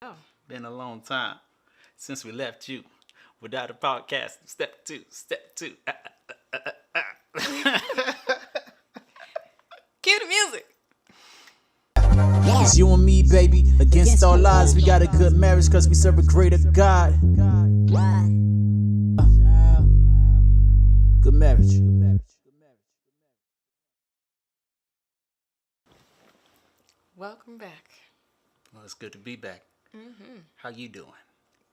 Oh, Been a long time since we left you without a podcast. Step two, step two. cue the music. It's you and me, baby, against all odds. We got a good marriage cause we serve a greater God. Good marriage. Welcome back. Well, it's good to be back. How you doing?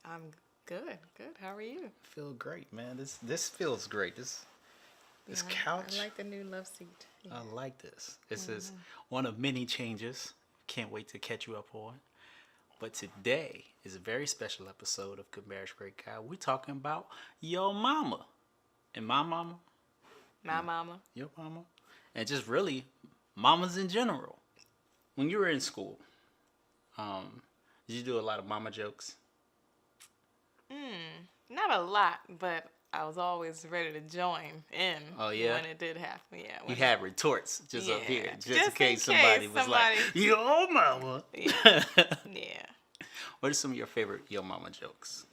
I'm good. Good. How are you? Feel great, man. This feels great. This Yeah, couch. I like the new love seat. Yeah. I like this. This is one of many changes. Can't wait to catch you up on. But today is a very special episode of Good Marriage, Great Guy. We're talking about your mama and my mama, My mama. your mama, and just really mamas in general. When you were in school, did you do a lot of mama jokes? Not a lot, but I was always ready to join in. Oh, yeah? When it did happen. Yeah. You when- had retorts just up here, Yeah, just in case somebody was like, somebody- "Yo, mama." Yeah. What are some of your favorite yo mama jokes?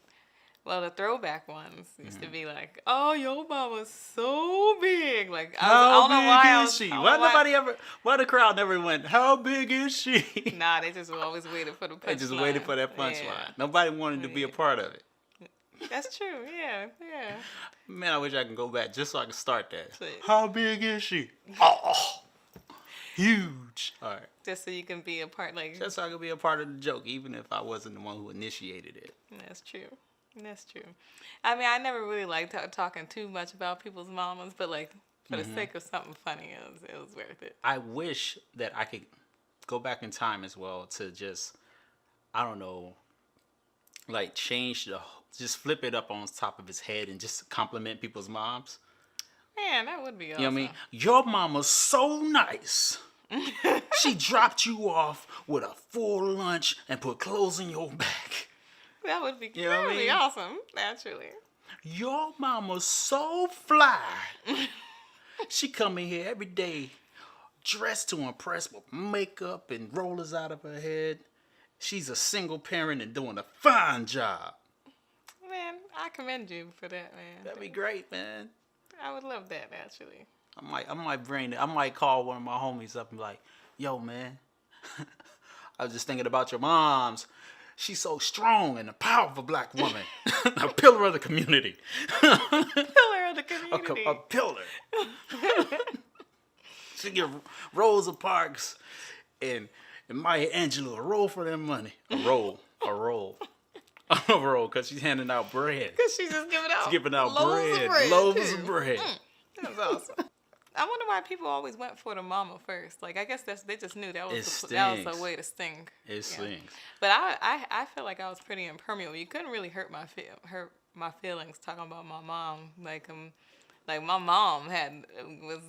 Well, the throwback ones used to be like, "Oh, your mama's so big." Like, I How don't know why I big was, is she? I don't Why know why- nobody ever? Why the crowd never went? How big is she? Nah, they just always waited for the punchline. They just waited for that punchline. Yeah. Nobody wanted to be a Yeah. part of it. That's true. Yeah. Yeah. Man, I wish I can go back just so I can start that. Please. How big is she? Oh, huge. All right. Just so you can be a part. Like, Just so I could be a part of the joke, even if I wasn't the one who initiated it. that's true. That's true. I mean, I never really liked talking too much about people's mamas, but like for the sake of something funny, it was worth it. I wish that I could go back in time as well to just, I don't know, like just flip it up on top of his head and just compliment people's moms. Man, that would be awesome. You know what I mean? Your mama's so nice. She dropped you off with a full lunch and put clothes in your back. That would be, You know that what I would be mean? awesome, naturally. Your mama's so fly. She come in here every day dressed to impress with makeup and rollers out of her head. She's a single parent and doing a fine job. Man, I commend you for that, man. That'd be great, man. I would love that, actually. I might call one of my homies up and be like, "Yo, man, I was just thinking about your moms. She's so strong and a powerful black woman, a pillar of the community, Pillar of the a community. pillar. She get Rosa Parks and Maya Angelou a roll for their money, a roll, because she's handing out bread, Because she's just giving out loaves of too. bread. That's awesome. I wonder why people always went for the mama first. Like, I guess they just knew that was that was stings. a way to sting. It slings. But I feel like I was pretty impermeable. You couldn't really hurt my feelings talking about my mom. Like my mom was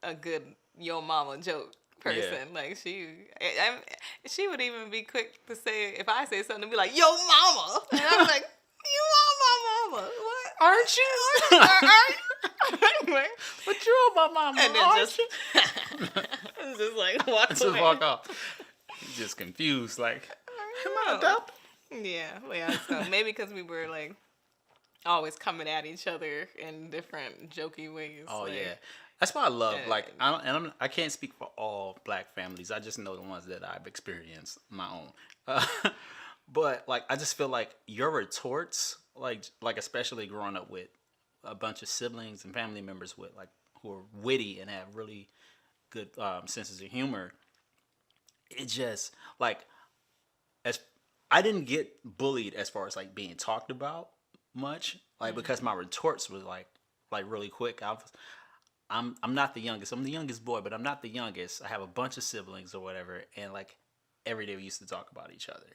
a good yo mama joke person. Yeah. Like she would even be quick to say, if I say something, be like, "Yo mama," and I'm like, "You are my mama, what? Aren't you? Like, But you're my mama, and then aren't just, you? just like walk Just away. walk off. Just confused, like, am I adopted? Yeah. So maybe because we were like always coming at each other in different jokey ways. Oh like, yeah, that's why I love. Like, I can't speak for all black families. I just know the ones that I've experienced my own. But like, I just feel like your retorts, like especially growing up with a bunch of siblings and family members with like who are witty and have really good senses of humor. It just like, as I didn't get bullied as far as like being talked about much, like because my retorts was like really quick. I'm not the youngest. I'm the youngest boy, but I'm not the youngest. I have a bunch of siblings or whatever, and like every day we used to talk about each other.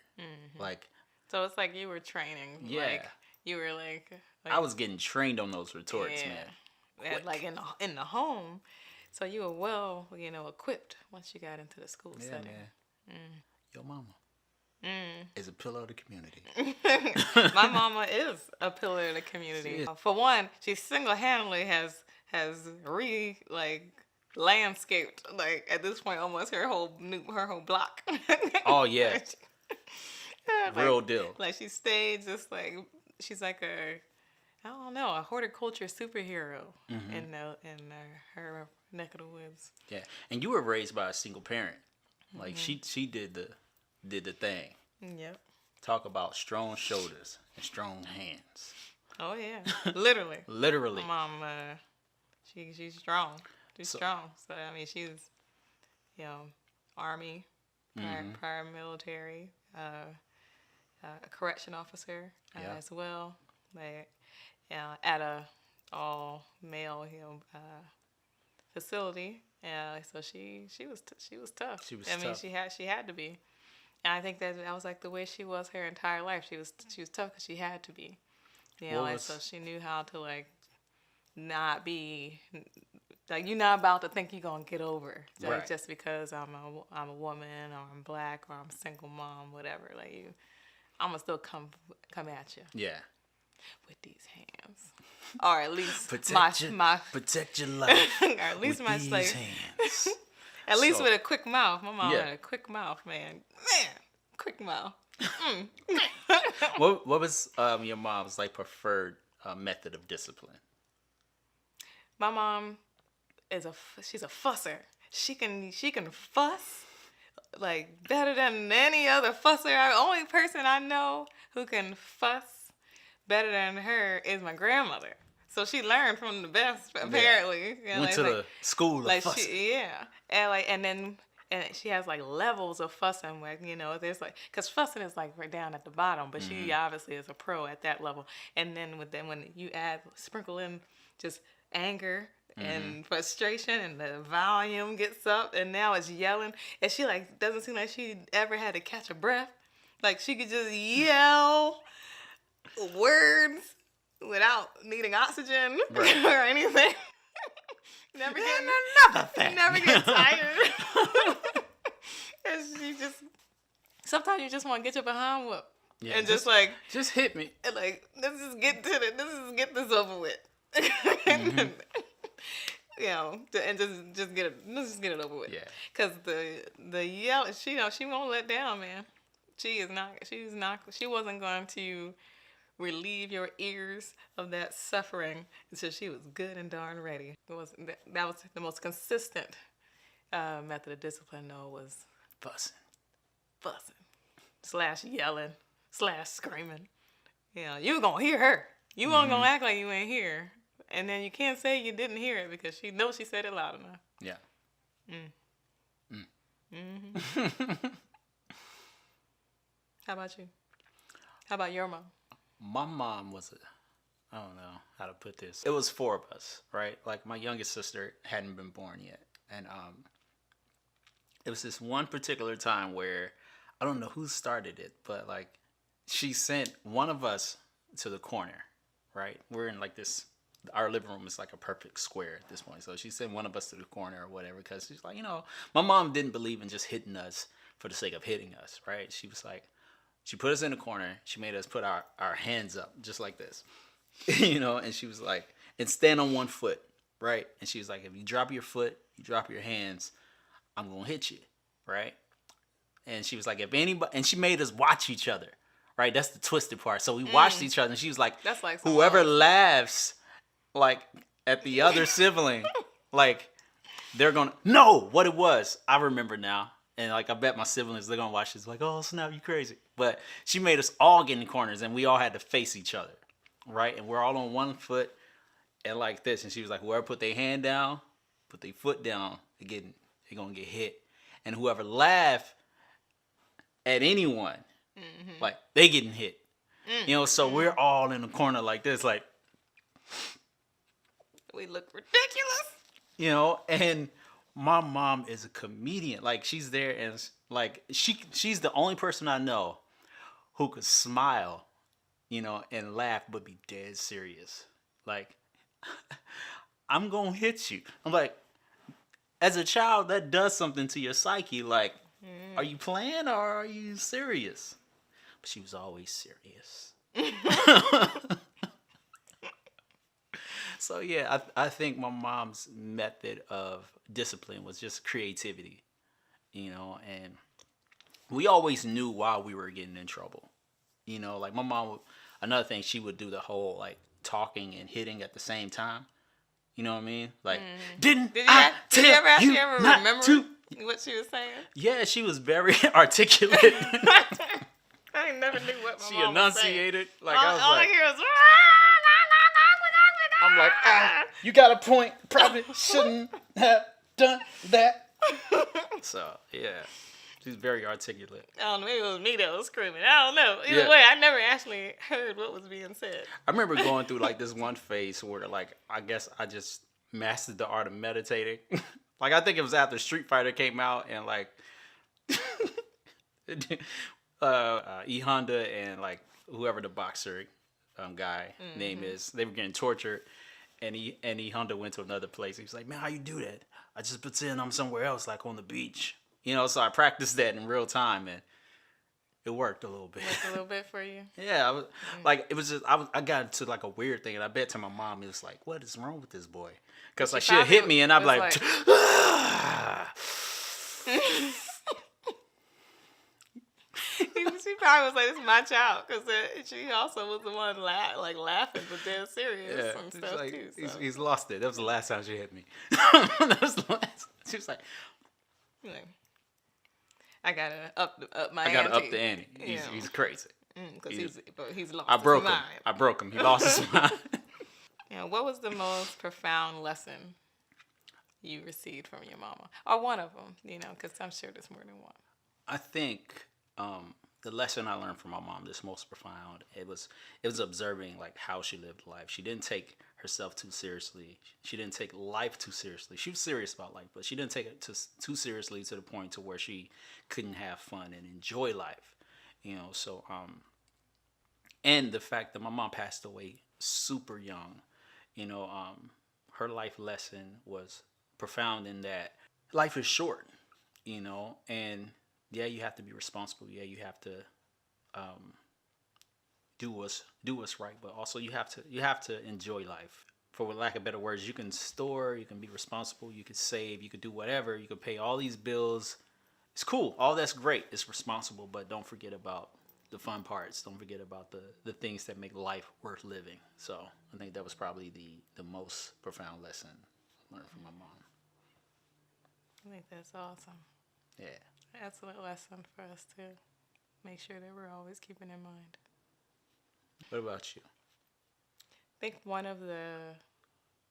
Like, so it's like you were training. Yeah. Like you were like I was getting trained on those retorts, yeah. man. And, like in the home. So you were well, equipped once you got into the school Yeah, setting. man. Your mama is a pillar of the community. My mama is a pillar of the community. She is. For one, she single-handedly has landscaped, like, at this point, almost her whole block. Oh yeah, Real deal. Like she stayed just like she's like I don't know, a horticulture superhero in her neck of the woods. Yeah, and you were raised by a single parent. Like she did the thing. Yep. Talk about strong shoulders and strong hands. Oh yeah, literally. Literally. My mom, she's strong. She's strong. So I mean, she's, Army, prior military, a correction officer as well. Like, at a all male, facility. So she was tough. She was I mean, tough. she had to be. And I think that was like the way she was her entire life. She was tough because she had to be. And so she knew how to like not be like you're not about to think you're gonna get over just because I'm a woman or I'm black or I'm a single mom, whatever. Like I'm gonna still come at you. Yeah. With these hands, or at least protect your life. or at least with my these hands. At least with a quick mouth. My mom had a quick mouth, man. Quick mouth. What was your mom's like preferred method of discipline? My mom she's a fusser. She can fuss like better than any other fusser. The only person I know who can fuss better than her is my grandmother. So she learned from the best, apparently. Yeah. Went to the school of fussing. And she has like levels of fussing where, there's like, because fussing is like right down at the bottom, but she obviously is a pro at that level. And then when you sprinkle in just anger and frustration and the volume gets up and now it's yelling, and she like doesn't seem like she ever had to catch a breath. Like she could just yell words without needing oxygen or anything. Never get tired. And she just sometimes you just want to get your behind whooped. Yeah, and just hit me. And like let's just get this over with. And just get it over with. Yeah. Cause the yell, she won't let down, man. She wasn't going to relieve your ears of that suffering until she was good and darn ready. That was the most consistent method of discipline, though, was fussing / yelling / screaming. You were gonna hear her. You weren't gonna act like you ain't hear, and then you can't say you didn't hear it because she knows she said it loud enough. Yeah. How about you? How about your mom? My mom was I don't know how to put this. It was 4 of us, right? Like my youngest sister hadn't been born yet. And it was this one particular time where I don't know who started it, but like she sent one of us to the corner, right? We're in like our living room is like a perfect square at this point. So she sent one of us to the corner or whatever because she's like, my mom didn't believe in just hitting us for the sake of hitting us, right? She was like, she put us in the corner. She made us put our hands up just like this, and she was like, and stand on one foot, right? And she was like, if you drop your foot, you drop your hands, I'm going to hit you, right? And she was like, if anybody, and she made us watch each other, right? That's the twisted part. So we watched each other and she was like, that's like whoever laughs like at the other sibling, like they're going to know what it was. I remember now. And like I bet my siblings, they're gonna watch this like, oh snap, you crazy. But she made us all get in corners and we all had to face each other. Right? And we're all on one foot and like this. And she was like, whoever put their hand down, put their foot down, they're gonna get hit. And whoever laugh at anyone, like they getting hit. So we're all in the corner like this, like we look ridiculous. And my mom is a comedian. Like she's there and like she's the only person I know who could smile, and laugh but be dead serious. Like I'm gonna hit you. I'm like, as a child, that does something to your psyche. Like, are you playing or are you serious? But she was always serious. So yeah, I think my mom's method of discipline was just creativity, and we always knew why we were getting in trouble. Like my mom would, another thing, she would do the whole like talking and hitting at the same time. You know what I mean? Like, didn't I did you ever actually tell you ever not remember to? what she was saying? Yeah, she was very articulate. I never knew what my She mom was saying. enunciated. Like, All I was I like, hear is. I'm like, you got a point. Probably shouldn't have done that. So, yeah. She's very articulate. I don't know, maybe it was me that was screaming. I don't know. Either Yeah. way, I never actually heard what was being said. I remember going through like this one phase where like I guess I just mastered the art of meditating. Like I think it was after Street Fighter came out and like E Honda and like whoever the boxer guy name is, they were getting tortured, and E Honda went to another place. He was like, "Man, how you do that? I just pretend I'm somewhere else, like on the beach." So I practiced that in real time, and it worked a little bit. Worked a little bit for you. Yeah, I was, like it was just I got into like a weird thing, and I bet to my mom, it was like, "What is wrong with this boy?" Because like she'll hit me, and I'm like, She probably was like, "This is my child," because she also was the one laughing but dead serious and it's stuff like, too. So. he's lost it. That was the last time she hit me. That was the last. She was like, I gotta up my I gotta ante. up the ante. He's crazy. Because he's lost I broke his him. mind. I broke him. He lost his mind. What was the most profound lesson you received from your mama, or one of them? Because I'm sure there's more than one. I think the lesson I learned from my mom that's most profound, it was observing like how she lived life. She didn't take herself too seriously. She didn't take life too seriously. She was serious about life, but she didn't take it too seriously to the point to where she couldn't have fun and enjoy life. So and the fact that my mom passed away super young, her life lesson was profound in that life is short, and yeah, you have to be responsible. Yeah, you have to do what's right, but also you have to enjoy life. For lack of better words, you can store, you can be responsible, you can save, you can do whatever, you can pay all these bills. It's cool. All that's great. It's responsible, but don't forget about the fun parts. Don't forget about the things that make life worth living. So I think that was probably the most profound lesson I learned from my mom. I think that's awesome. Yeah. Excellent lesson for us to make sure that we're always keeping in mind. What about you? I think one of the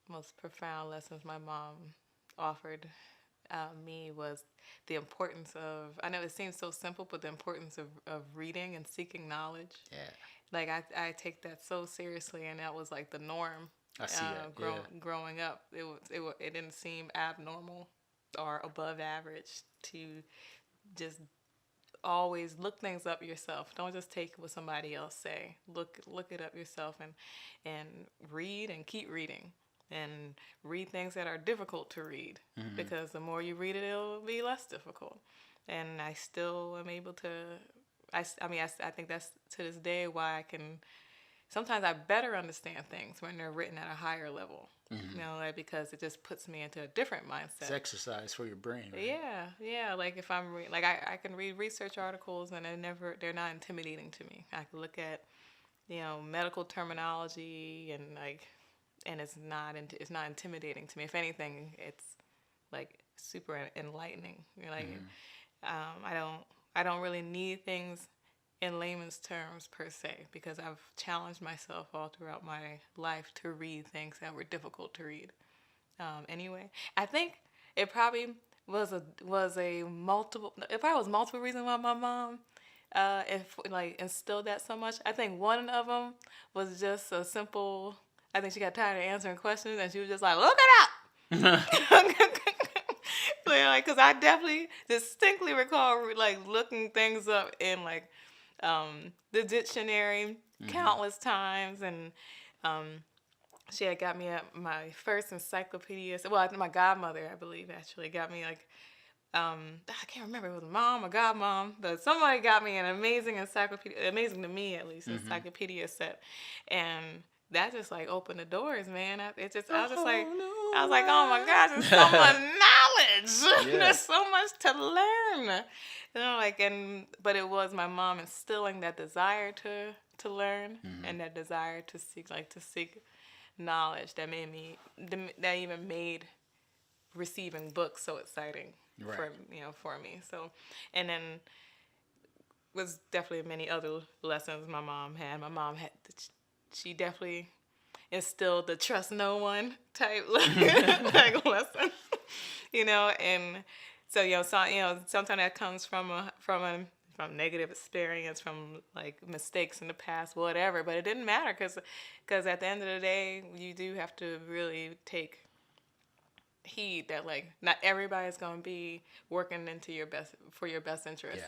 most profound lessons my mom offered me was the importance of, I know it seems so simple, but the importance of reading and seeking knowledge. Yeah. Like I take that so seriously, and that was like the norm. I see that. Growing up, it didn't seem abnormal or above average to just always look things up yourself. Don't just take what somebody else say. Look it up yourself and read and keep reading. And read things that are difficult to read, because the more you read it, it'll be less difficult. And I still am able to, I think that's to this day why I can, sometimes I better understand things when they're written at a higher level, because it just puts me into a different mindset. It's exercise for your brain, right? Yeah. Like if I'm, I can read research articles and they're not intimidating to me. I can look at, medical terminology and it's not intimidating to me. If anything, it's like super enlightening. I don't really need things in layman's terms per se, because I've challenged myself all throughout my life to read things that were difficult to read. Anyway, I think it probably was multiple reasons why my mom instilled that so much. I think one of them was just a simple. I think she got tired of answering questions, and she was just like, "Look it up." Because I definitely distinctly recall looking things up in the dictionary countless times, and she had got me my first encyclopedia. Well, I think my godmother, I believe, actually got me I can't remember if it was mom or godmom, but somebody got me an amazing encyclopedia, amazing to me at least, encyclopedia set, and that just like opened the doors, man. I was just like, I was like, oh my gosh, there's so much knowledge. Yeah. There's so much to learn. Like, but it was my mom instilling that desire to learn and that desire to seek knowledge that that even made receiving books so exciting for me. So, and then was definitely many other lessons my mom had. My mom had, she definitely instilled the trust no one type like lesson, and so sometimes that comes from negative experience, from like mistakes in the past, whatever. But it didn't matter because at the end of the day, you do have to really take heed that like not everybody's gonna be working for your best interest.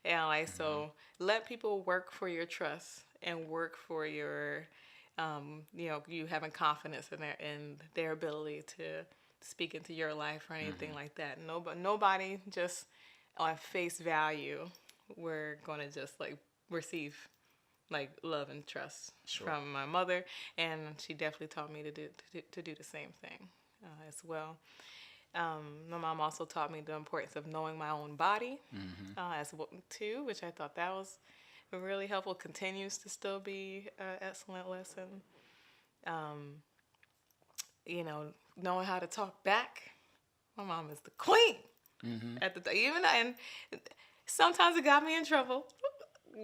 And like so let people work for your trust and work for your you having confidence in their ability to speak into your life or anything like that. Nobody just on face value we're gonna just like receive like love and trust from my mother, and she definitely taught me to do the same thing as well. My mom also taught me the importance of knowing my own body as well too, which I thought that was really helpful. Continues to still be an excellent lesson. Knowing how to talk back. My mom is the queen at the and sometimes it got me in trouble,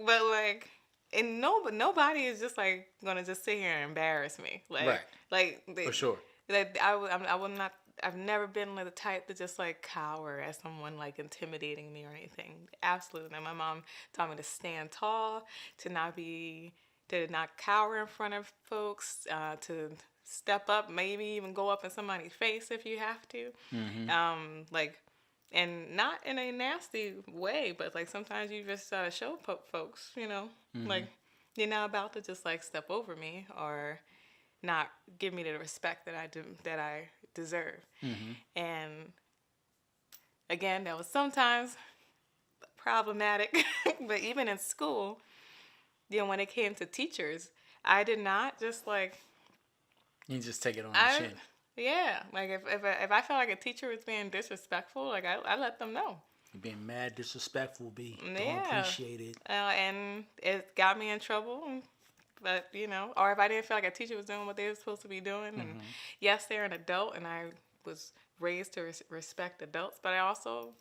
but like. But nobody is just like gonna just sit here and embarrass me, For sure. Like I will not. I've never been like the type to just like cower at someone like intimidating me or anything. Absolutely. And my mom taught me to stand tall, to not cower in front of folks, to step up, maybe even go up in somebody's face if you have to, and not in a nasty way, but like sometimes you just show folks, like you're not about to just like step over me or not give me the respect that I deserve. And again, that was sometimes problematic, but even in school, when it came to teachers, I did not just like. You just take it on the chin. Yeah, like if I felt like a teacher was being disrespectful, like I let them know. You're being mad disrespectful, B. Don't appreciate it. And it got me in trouble. But, or if I didn't feel like a teacher was doing what they were supposed to be doing. And yes, they're an adult, and I was raised to respect adults, but I also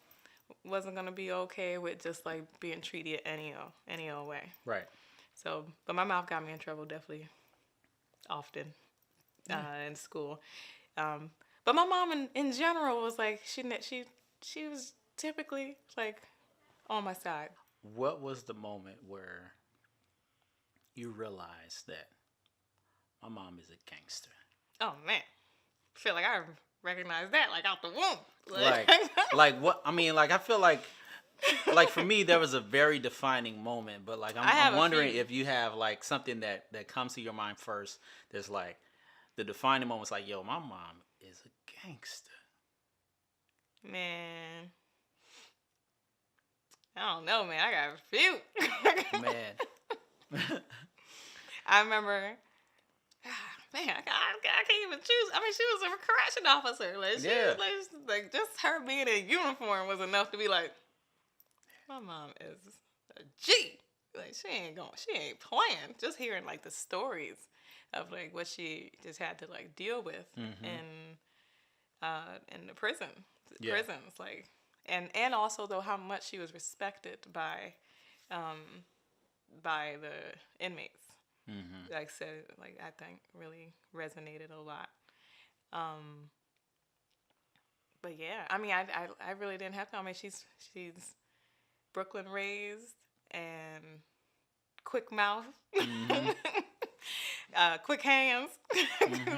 wasn't going to be okay with just like being treated any old way. Right. So, but my mouth got me in trouble definitely often in school. But my mom in general was like, she was typically like on my side. What was the moment where you realized that my mom is a gangster? Oh man, I feel like I recognize that like out the womb. Like what? I mean, like I feel like for me there was a very defining moment, but like I'm wondering if you have like something that comes to your mind first. There's like the defining moment's like, yo, my mom is a gangster. Man, I don't know, man. I got a few. Man. I remember, man, I can't even choose. I mean, she was a correction officer. Like, just her being in uniform was enough to be like, my mom is a G. Like, she ain't playing. Just hearing like the stories of like what she just had to like deal with in the prisons, like, and also though how much she was respected by the inmates. Like I said, like I think really resonated a lot. But yeah, I mean, I really didn't have to. I mean, she's Brooklyn raised and quick mouth, quick hands.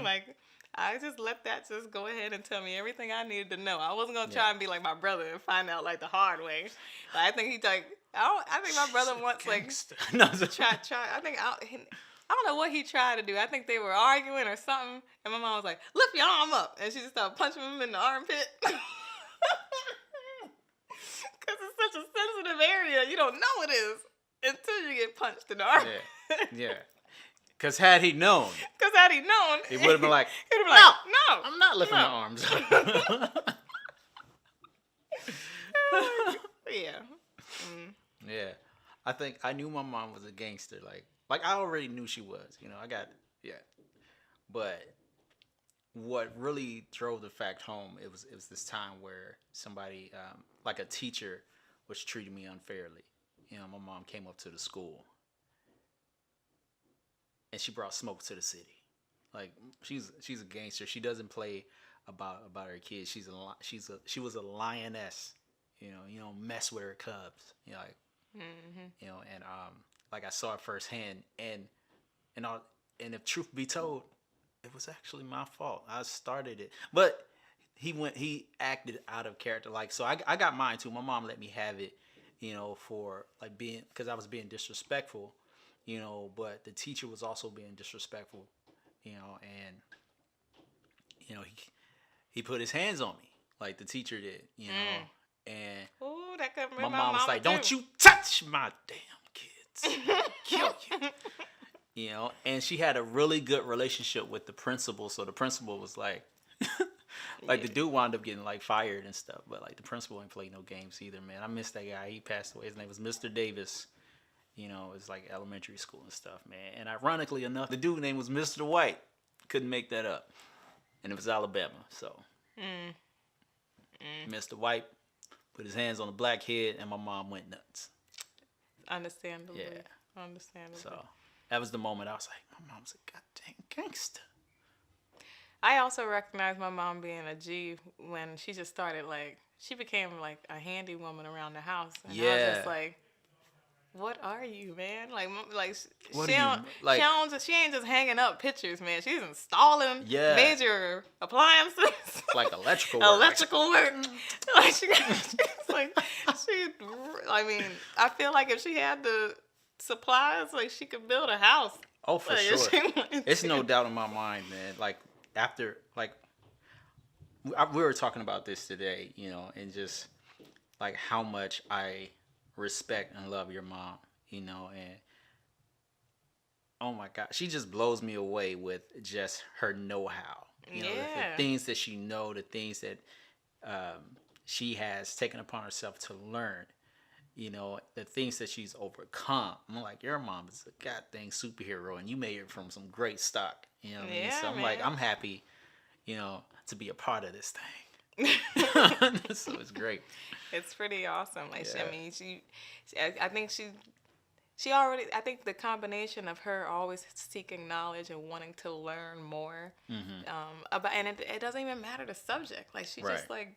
Like I just let that just go ahead and tell me everything I needed to know. I wasn't gonna try and be like my brother and find out like the hard way. But I think he's like. I think my brother once like try. I don't know what he tried to do. I think they were arguing or something, and my mom was like, "Lift your arm up," and she just started punching him in the armpit. Because it's such a sensitive area, you don't know it is until you get punched in the armpit. Yeah. Cause had he known, Because had he known, he would have been like, he'd have been like, no, I'm not lifting no. my arms. Yeah. Yeah, I think I knew my mom was a gangster. Like I already knew she was. Yeah. But what really drove the fact home, it was this time where somebody, like a teacher, was treating me unfairly. My mom came up to the school, and she brought smoke to the city. Like she's a gangster. She doesn't play about her kids. She was a lioness. You don't mess with her cubs. And like I saw it firsthand, and if truth be told, it was actually my fault. I started it, but he acted out of character. Like, so I got mine too. My mom let me have it, for like because I was being disrespectful, but the teacher was also being disrespectful, and he put his hands on me like the teacher did, and Ooh, that could bring my my mom was mama like, too. "Don't you touch my damn kids, I'll kill you." And she had a really good relationship with the principal, so the principal was like, the dude wound up getting like fired and stuff, but like the principal ain't played no games either, man. I miss that guy. He passed away. His name was Mr. Davis. It's like elementary school and stuff, man. And ironically enough, the dude name was Mr. White. Couldn't make that up, and it was Alabama. So Mr. White put his hands on a black kid, and my mom went nuts. Understandably. Yeah. Understandably. So that was the moment I was like, my mom's a goddamn gangster. I also recognize my mom being a G when she just started, like, she became like a handy woman around the house. And I was just like, what are you, man? She ain't just hanging up pictures, man. She's installing major appliances. Like electrical work. I mean, I feel like if she had the supplies, like, she could build a house. Oh, for sure. It's no doubt in my mind, man. Like, after, like, we were talking about this today, and just, like, how much I respect and love your mom, and oh my God, she just blows me away with just her know-how. The things that she the things that she has taken upon herself to learn, the things that she's overcome. I'm like, your mom is a goddamn superhero, and you made it from some great stock. You know what I mean? So I'm like, I'm happy, to be a part of this thing. So it's great. It's pretty awesome. Like, I think she already. I think the combination of her always seeking knowledge and wanting to learn more about, and it doesn't even matter the subject. Like, she just like,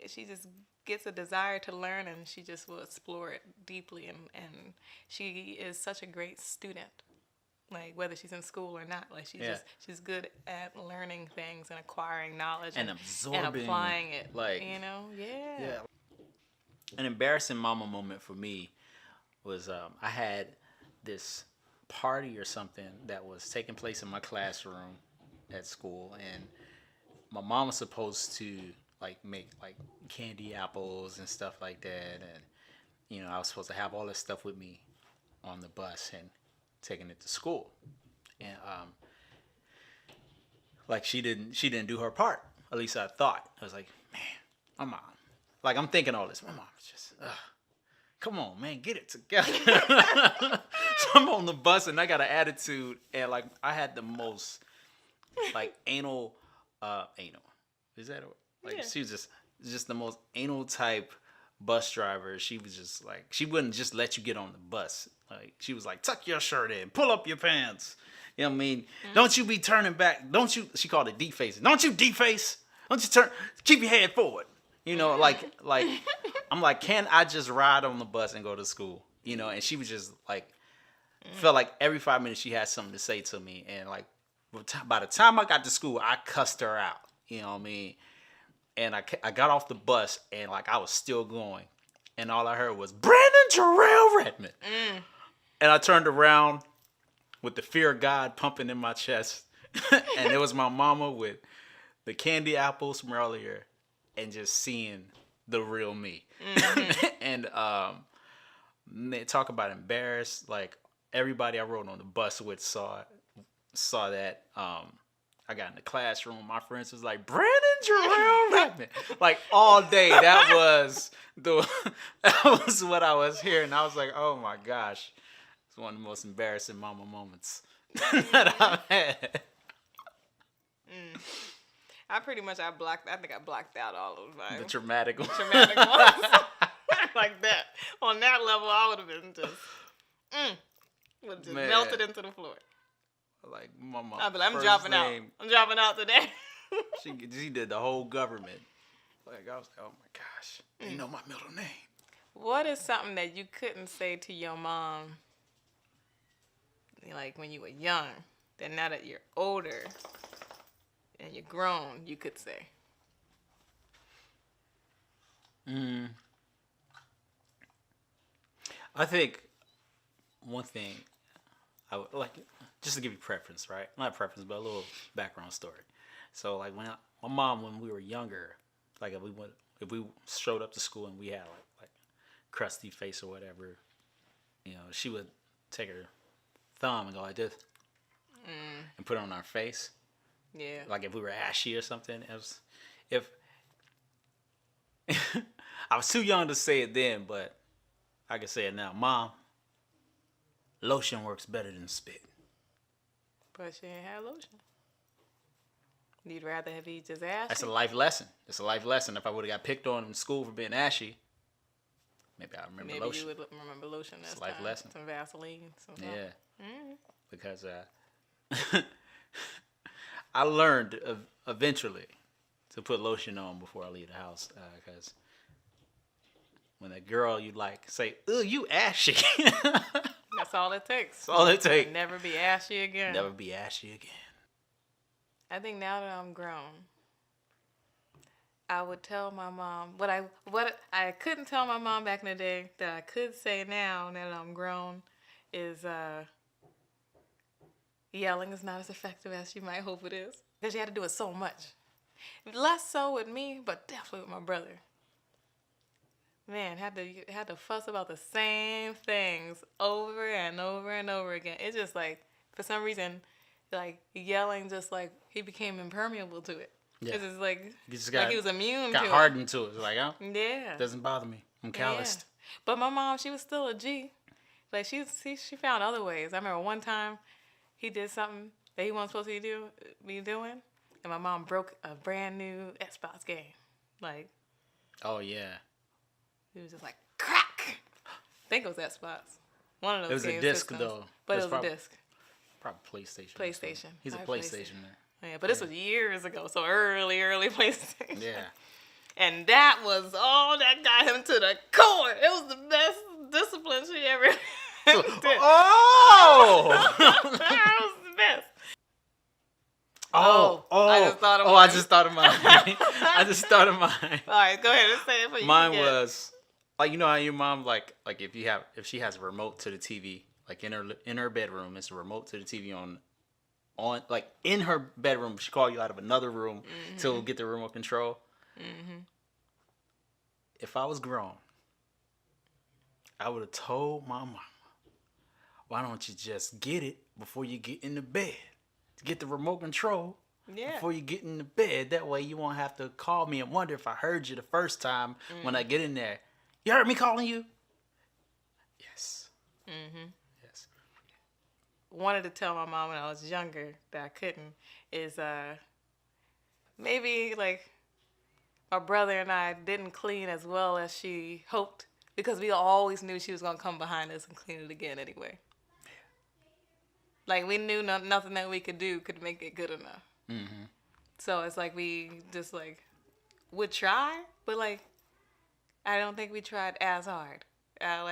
she just gets a desire to learn, and she just will explore it deeply. And she is such a great student. Like, whether she's in school or not, like, she's good at learning things and acquiring knowledge and absorbing and applying it. Like, yeah. An embarrassing mama moment for me was I had this party or something that was taking place in my classroom at school, and my mom was supposed to like make like candy apples and stuff like that, and I was supposed to have all this stuff with me on the bus and taking it to school, and like she didn't do her part. At least I thought. I was like, man, my mom. Like, I'm thinking all this. My mom was just, come on, man, get it together. So I'm on the bus and I got an attitude, and like I had the most like anal. Is that she was just the most anal type bus driver. She was just like, she wouldn't just let you get on the bus. Like, she was like, tuck your shirt in, pull up your pants. You know what I mean? Don't you be turning back. Don't you? She called it defacing. Don't you deface? Don't you turn? Keep your head forward. Like I'm like, can I just ride on the bus and go to school? And she was just like, felt like every 5 minutes she had something to say to me, and like by the time I got to school, I cussed her out. You know what I mean? And I got off the bus, and like I was still going, and all I heard was Brandon Jarrell Redmond. And I turned around with the fear of God pumping in my chest, and it was my mama with the candy apples from earlier, and just seeing the real me. And talk about embarrassed, like everybody I rode on the bus with saw it, saw that. I got in the classroom. My friends was like, Brandon Jarrell rapping. Like all day. That was what I was hearing. I was like, oh my gosh. It's one of the most embarrassing mama moments that I've had. I think I blocked out all of my The traumatic one. traumatic ones. Like that. On that level, I would have been just Man. melted into the floor. Like mama. I'd be like, I'm first dropping name, out. I'm dropping out today. She did the whole government. Like I was like, oh my gosh. You know my middle name. What is something that you couldn't say to your mom, like when you were young, that now that you're older and you're grown, you could say? I think one thing I would like, just to give you preference, right? Not preference, but a little background story. So like my mom, when we were younger, like if we showed up to school and we had like crusty face or whatever, she would take her thumb and go like this and put it on our face. Yeah. Like if we were ashy or something. If I was too young to say it then, but I can say it now. Mom, lotion works better than spit. But she ain't had lotion. You'd rather have eat just ashy? That's a life lesson. It's a life lesson. If I would have got picked on in school for being ashy, maybe I remember lotion. Maybe you would remember lotion this It's a life time. lesson. Some Vaseline. Yeah. Because I learned eventually to put lotion on before I leave the house. Because when a girl you like say, "Ooh, you ashy." That's all it takes. That's all it takes. Never be ashy again. Never be ashy again. I think now that I'm grown, I would tell my mom what I couldn't tell my mom back in the day that I could say now that I'm grown is yelling is not as effective as you might hope it is, because you had to do it so much. Less so with me, but definitely with my brother. Man, had to fuss about the same things over and over and over again. It's just like, for some reason, like yelling, just like he became impermeable to it. Yeah. It's just like, He was immune to got it. hardened to it. It's like, oh, Yeah. doesn't bother me. I'm calloused. Yeah. But my mom, she was still a G. Like she found other ways. I remember one time he did something that he wasn't supposed to be doing, and my mom broke a brand new Xbox game. Like, Oh yeah. it was just like crack. I think it was Xbox. One of those. It was a game disc systems. though. But It's it was a disc. Probably PlayStation. PlayStation. He's a Probably PlayStation man. Yeah, but this was years ago, so early PlayStation. Yeah. And that was all that got him to the core. It was the best discipline she ever did. Oh! That was the best. Oh! I just thought of I mine. just thought of mine. I just thought of mine. All right, go ahead. Let's say it for you. Mine was like, you know how your mom like if she has a remote to the TV, like in her bedroom, it's a remote to the TV on like in her bedroom. She call you out of another room to get the remote control. Mm-hmm. If I was grown, I would have told my mama, why don't you just get it before you get in the bed? Get the remote control before you get in the bed. That way you won't have to call me and wonder if I heard you the first time when I get in there. You heard me calling you? Yes. Mm-hmm. Yes. Wanted to tell my mom when I was younger that I couldn't is maybe like my brother and I didn't clean as well as she hoped, because we always knew she was going to come behind us and clean it again anyway. Like, we knew nothing that we could do could make it good enough. Mm-hmm. So it's like we just, like, would try, but, like, I don't think we tried as hard.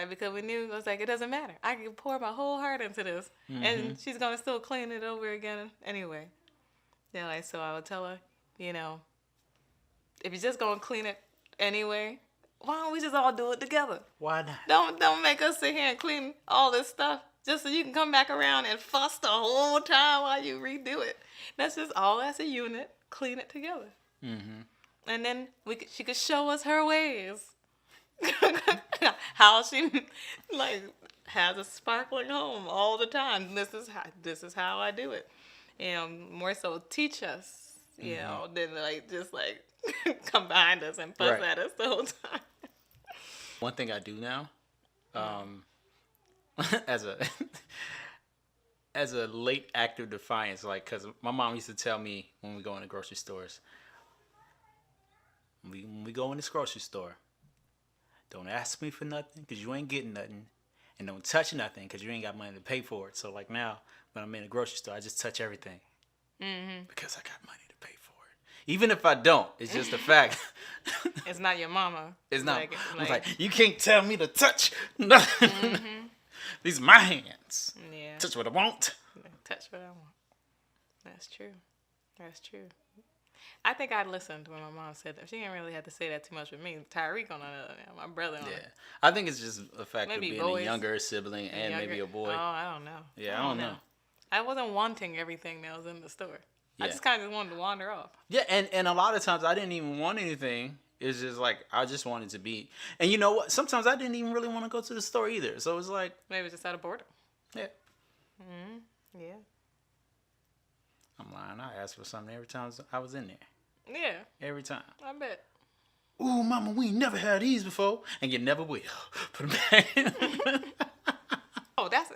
Because we knew, it was like, it doesn't matter. I can pour my whole heart into this, and she's going to still clean it over again anyway. Yeah, like, so I would tell her, if you're just going to clean it anyway, why don't we just all do it together? Why not? Don't make us sit here and clean all this stuff just so you can come back around and fuss the whole time while you redo it. That's just all as a unit. Clean it together. Mm-hmm. And then she could show us her ways. How she, like, has a sparkling home all the time. This is how I do it. More so teach us, than like just like come behind us and fuss Right. at us the whole time. One thing I do now, as a as a late act of defiance, like, because my mom used to tell me when we go in the grocery stores, when we go in this grocery store, don't ask me for nothing because you ain't getting nothing, and don't touch nothing because you ain't got money to pay for it. So like now, when I'm in the grocery store, I just touch everything because I got money to pay for it. Even if I don't, it's just a fact. It's not your mama. It's not. Like, I was like, you can't tell me to touch nothing. These are my hands. yeah. Touch what I want. Touch what I want. That's true. That's true. I think I listened when my mom said that. She didn't really have to say that too much with me. Tyreek on the other hand, my brother on Yeah, it. I think it's just a fact Maybe of being boys. a younger sibling and maybe a boy. Oh, I don't know. Yeah, I don't know. I wasn't wanting everything that was in the store. I Yeah. just kind of wanted to wander off. Yeah, and a lot of times I didn't even want anything. It's just like I just wanted to be. And you know what? Sometimes I didn't even really want to go to the store either. So it was like, Maybe just out of boredom. yeah, Yeah. I'm lying. I asked for something every time I was in there. Yeah, Every time. I bet. Ooh, mama, we ain't never had these before, and you never will. Put them back. Oh, that's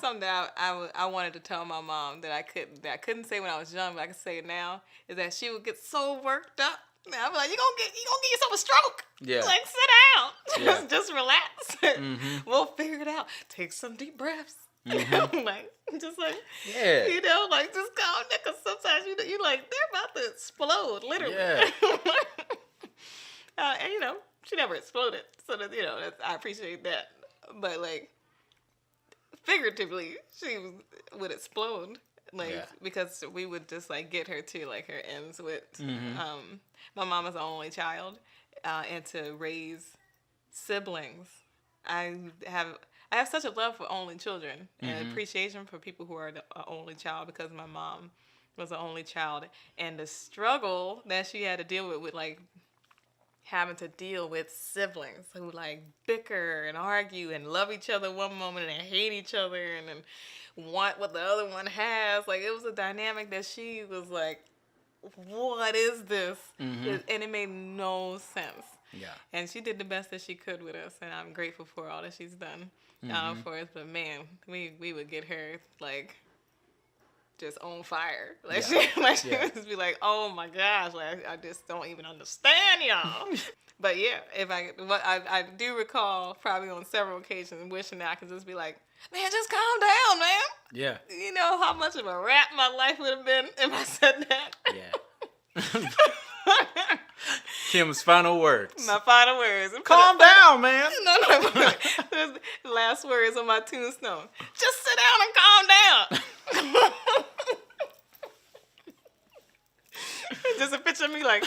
something that I wanted to tell my mom that I couldn't say when I was young, but I can say it now. Is that she would get so worked up. Now I'm like, you gonna get yourself a stroke. Yeah. Like, sit down. Yeah. Just relax. We'll figure it out. Take some deep breaths. Like, just like, Yeah. like, just calm down. Because sometimes you like, they're about to explode, literally. Yeah. And she never exploded, so that I appreciate that. But like, figuratively, she would explode, like, Yeah. because we would just like get her to like her ends with. My mom is the only child, and to raise siblings, I have such a love for only children and appreciation for people who are the only child, because my mom was the only child, and the struggle that she had to deal with like having to deal with siblings who like bicker and argue and love each other one moment and hate each other and then want what the other one has. Like, it was a dynamic that she was like, what is this? And it made no sense. Yeah. And she did the best that she could with us, and I'm grateful for all that she's done for us. But man, we would get her like just on fire. Like, Yeah. she would just be like, oh my gosh, like, I just don't even understand y'all. But yeah, I do recall probably on several occasions wishing that I could just be like, man, just calm down, man. Yeah. You know how much of a wrap my life would have been if I said that. Yeah. Kim's final words. My final words. Calm down, man. No. Last words on my tombstone. Just sit down and calm down. Just a picture of me like,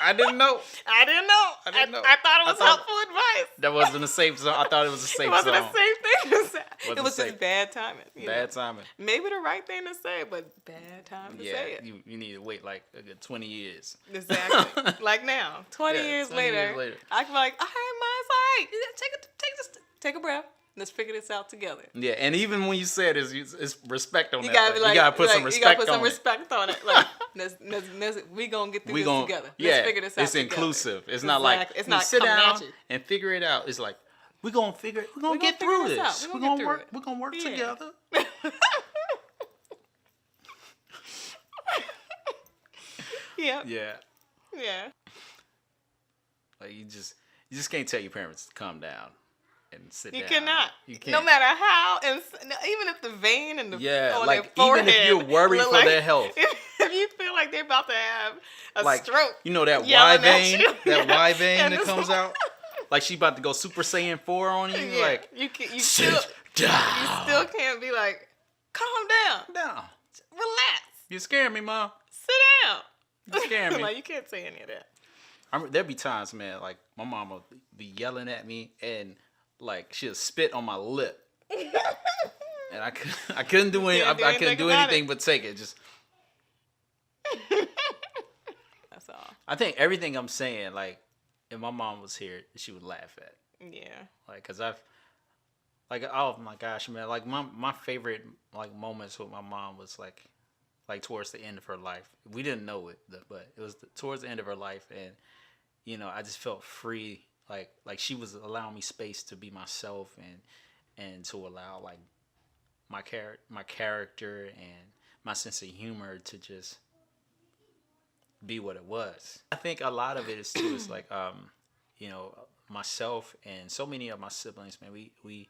I didn't know. I didn't know. I thought it was helpful advice. That wasn't a safe zone. I thought it was a safe It wasn't zone. a safe thing to say. Wasn't It was safe. just bad timing. Bad timing. Maybe the right thing to say, but bad time to Yeah, say it. you need to wait like a good 20 years. Exactly. Like now, 20 Yeah, years 20 later, years later. I can be like, all right, Ma, it's all right. Take a breath. Let's figure this out together. Yeah, and even when you said it's respect on You that. gotta be like, you gotta put some you respect gotta put some on it. respect on it. Like, we gonna get through this together. Let's figure this out it's together. inclusive. It's not like It's not sit coming down at you. and figure it out. It's like we're gonna get figure through this out. this. We're We're gonna gonna get work. through We're gonna work Yeah. together. Yeah. Yeah, like you just can't tell your parents to calm down and sit You down. cannot. You can't. No matter how, and even if the vein and the Yeah, on like, their even if forehead you're worried look for like- their health. If you feel like they're about to have a Like, stroke, you know that Y yelling at vein, you. that Y vein And that it's comes like- out, like she about to go Super Saiyan 4 on you. Yeah, Like you sit still down. can't be like, calm down, Down. relax, You scaring me, Mom. sit down. You scaring me. Like, you can't say any of that. There'd be times, man, like my mom would be yelling at me and like she'll spit on my lip, and I couldn't do any, Can't do I couldn't anything do about anything it. but take it. Just That's all. I think everything I'm saying, like if my mom was here, she would laugh at. Yeah. Like, cause like, oh my gosh, man, like my favorite like moments with my mom was like towards the end of her life. We didn't know it, but it was towards the end of her life, and I just felt free, like she was allowing me space to be myself, and to allow like my character and my sense of humor to just be what it was. I think a lot of it is too is like myself and so many of my siblings, man, we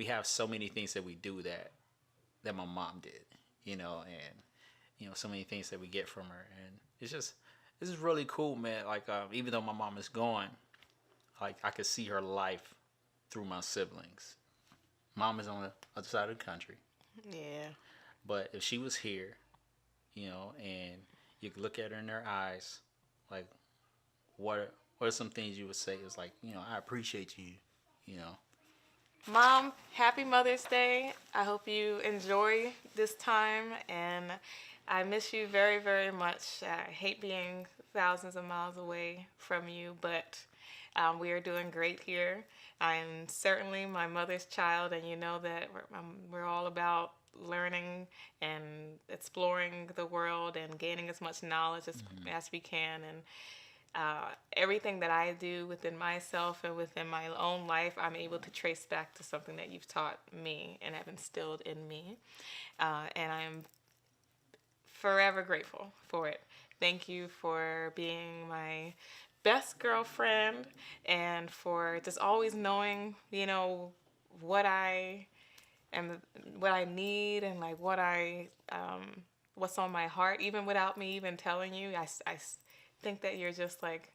have so many things that we do that my mom did, and so many things that we get from her, and this is really cool, man. Like even though my mom is gone, like I could see her life through my siblings. Mom is on the other side of the country, Yeah. but if she was here, and you could look at her in her eyes, like what are some things you would say? Is like, I appreciate you, you know. Mom, happy Mother's Day. I hope you enjoy this time, and I miss you very, very much. I hate being thousands of miles away from you, but we are doing great here. I am certainly my mother's child, and you know that we're all about learning and exploring the world and gaining as much knowledge as we can. And everything that I do within myself and within my own life, I'm able to trace back to something that you've taught me and have instilled in me. And I'm forever grateful for it. Thank you for being my best girlfriend and for just always knowing, what I am, what I need, and like what's on my heart, even without me even telling you. I think that you're just like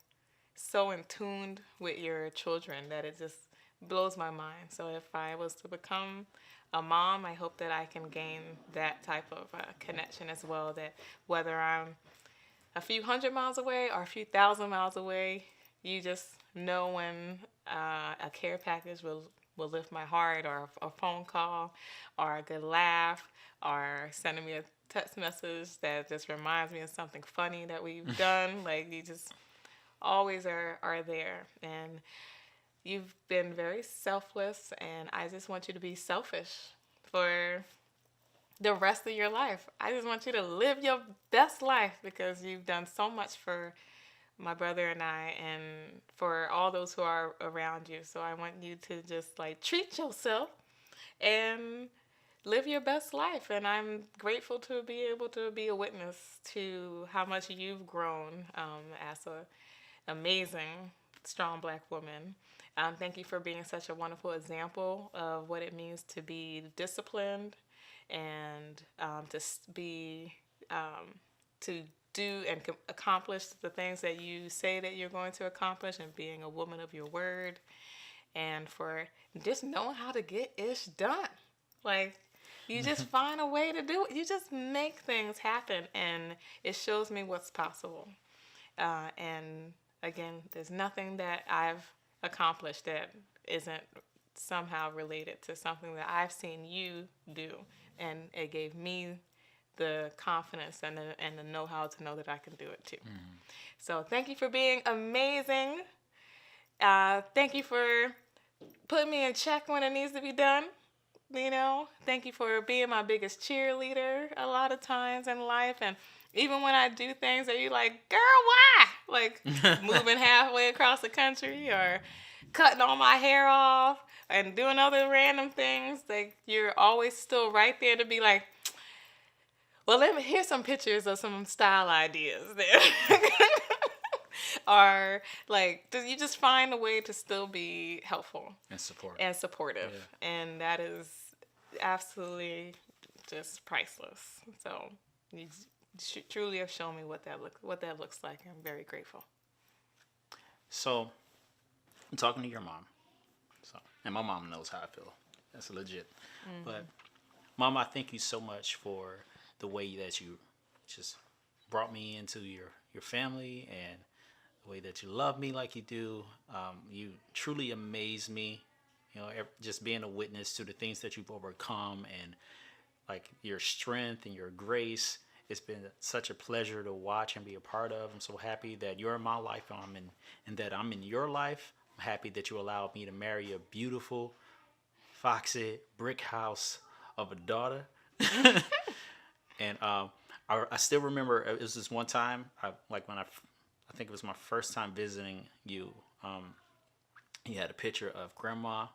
so in tune with your children that it just blows my mind. So if I was to become a mom, I hope that I can gain that type of connection as well, that whether I'm a few hundred miles away or a few thousand miles away, you just know when a care package will lift my heart, or a phone call, or a good laugh, or sending me a text message that just reminds me of something funny that we've done. Like, you just always are there. And you've been very selfless, and I just want you to be selfish for the rest of your life. I just want you to live your best life because you've done so much for my brother and I, and for all those who are around you. So I want you to just like treat yourself and live your best life. And I'm grateful to be able to be a witness to how much you've grown as a amazing, strong Black woman. Thank you for being such a wonderful example of what it means to be disciplined and to do and accomplish the things that you say that you're going to accomplish, and being a woman of your word, and for just knowing how to get ish done. Like, you just find a way to do it. You just make things happen, and it shows me what's possible. And again, there's nothing that I've accomplished that isn't somehow related to something that I've seen you do, and it gave me the confidence and the know-how to know that I can do it too. So thank you for being amazing. Thank you for putting me in check when it needs to be done. Thank you for being my biggest cheerleader a lot of times in life. And even when I do things that you're like, girl, why? Like moving halfway across the country, or cutting all my hair off, and doing other random things, like you're always still right there to be like, well, here's some pictures of some style ideas there. Or like, you just find a way to still be helpful And support. and supportive. Yeah. And that is absolutely just priceless. So you truly have shown me what that looks like. I'm very grateful. So, I'm talking to your mom. And my mom knows how I feel. That's legit. But, Mom, I thank you so much for the way that you just brought me into your family, and the way that you love me like you do. You truly amaze me. Just being a witness to the things that you've overcome, and like your strength and your grace. It's been such a pleasure to watch and be a part of. I'm so happy that you're in my life, and that I'm in your life. I'm happy that you allowed me to marry a beautiful, foxy brick house of a daughter. And I still remember it was this one time, I think it was my first time visiting you. You had a picture of Grandma.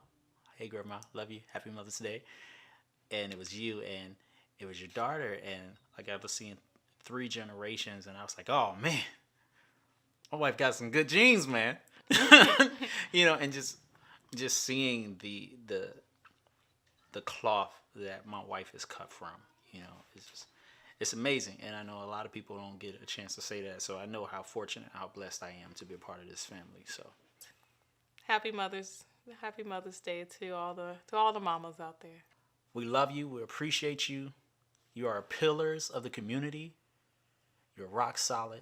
Hey, Grandma, love you. Happy Mother's Day. And it was you, and it was your daughter, and like I was seeing 3 generations, and I was like, oh man, my wife got some good genes, man. And just seeing the cloth that my wife is cut from, it's amazing. And I know a lot of people don't get a chance to say that, so I know how fortunate, how blessed I am to be a part of this family. So Happy Mother's Day to all the mamas out there. we love you. We appreciate you. You are pillars of the community. You're rock solid.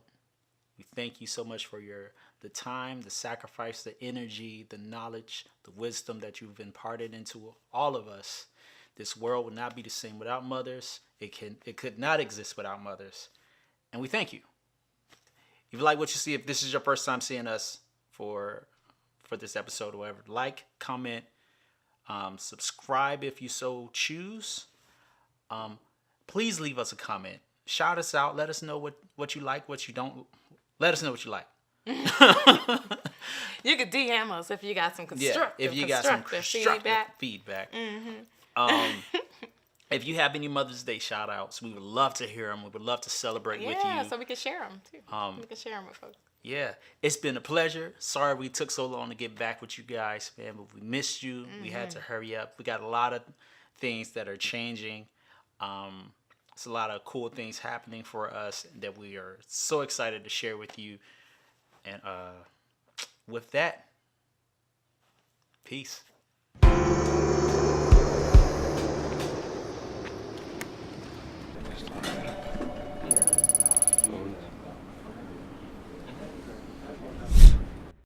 We thank you so much for the time, the sacrifice, the energy, the knowledge, the wisdom that you've imparted into all of us. This world would not be the same without mothers. It could not exist without mothers. And we thank you. If you like what you see, if this is your first time seeing us for this episode or whatever, like, comment, subscribe if you so choose. Please leave us a comment. Shout us out. Let us know what you like, what you don't. Let us know what you like. You could DM us if you got some constructive, if you got some constructive feedback. If you have any Mother's Day shout outs, we would love to hear them. We would love to celebrate with you. Yeah, so we can share them too. We can share them with folks. Yeah, it's been a pleasure. Sorry we took so long to get back with you guys, man, but we missed you. We had to hurry up. We got a lot of things that are changing. It's a lot of cool things happening for us that we are so excited to share with you. And with that, peace.